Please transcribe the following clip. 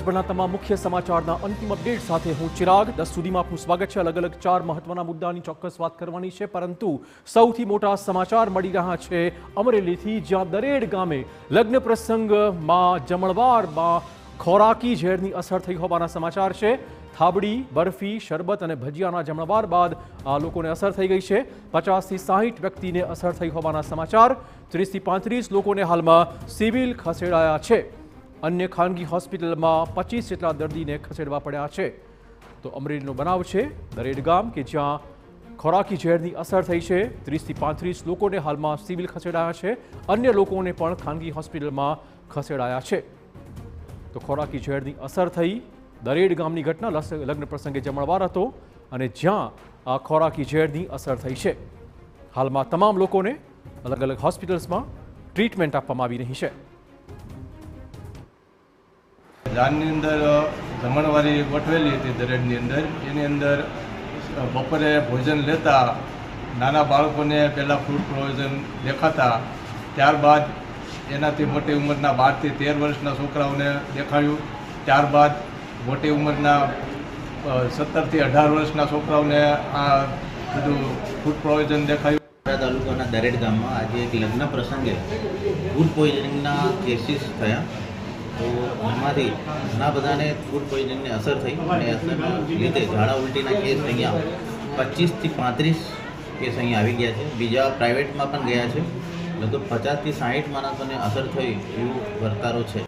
રાજ્યભરના તમામ મુખ્ય સમાચારના અંતિમ અપડેટ સાથે હું ચિરાગ 10 સુધીમાં આપનું સ્વાગત છે। અલગ અલગ 4 મહત્વના મુદ્દાની ચોક્કસ વાત કરવાની છે, પરંતુ સૌથી મોટા સમાચાર મળી રહ્યા છે અમરેલીથી, જ્યાં દરેડ ગામે લગ્ન પ્રસંગમાં જમણવારમાં ખોરાકી ઝેરની અસર થઈ હોવાના સમાચાર છે। થાબડી, બરફી, શરબત અને ભજીયાના જમણવાર બાદ આ લોકોને અસર થઈ ગઈ છે। 50 થી 60 વ્યક્તિને અસર થઈ હોવાના સમાચાર। 30 થી 35 લોકોને હાલમાં સિવિલ ખસેડાયા છે। अन्य खानगी હોસ્પિટલમાં 25 જેટલા દર્દીને ખસેડવા પડ્યા છે। તો અમરેલીનો બનાવ છે દરેડ ગામ કે જ્યાં ખોરાકી ઝેરની અસર થઈ છે। 30 થી 35 લોકોને હાલમાં સિવિલ ખસેડાયા છે। अन्य લોકોને પણ ખાનગી હોસ્પિટલમાં ખસેડાયા છે। તો ખોરાકી ઝેરની અસર થઈ દરેડ ગામની ઘટના। લગ્ન પ્રસંગે જમણવાર હતો અને જ્યાં આ ખોરાકી ઝેરની અસર થઈ છે। હાલમાં તમામ લોકોને અલગ અલગ હોસ્પિટલ્સમાં ટ્રીટમેન્ટ આપવામાં આવી રહી છે। જાનની અંદર જમણવારી ગોઠવેલી હતી દરેડની અંદર। એની અંદર બપોરે ભોજન લેતા નાના બાળકોને પહેલાં ફૂડ પ્રોવિઝન દેખાતા, ત્યારબાદ એનાથી મોટી ઉંમરના 12 થી 13 વર્ષના છોકરાઓને દેખાયું। ત્યારબાદ મોટી ઉંમરના 17 થી 18 વર્ષના છોકરાઓને આ બધું ફૂડ પ્રોવિઝન દેખાયું। તાલુકાના દરેડ ગામમાં આજે એક લગ્ન પ્રસંગે ફૂડ પોઈઝનિંગના કેસીસ થયા। તો એમાંથી ઘણા બધાને ફૂડ પોઈઝનિંગની અસર થઈ અને અસરના લીધે ઝાડા ઉલટીના કેસ અહીંયા 25 થી 35 કેસ અહીંયા આવી ગયા છે। બીજા પ્રાઇવેટમાં પણ ગયા છે। લગભગ 50 થી 60 માણસોને અસર થઈ એવું વર્તારો છે।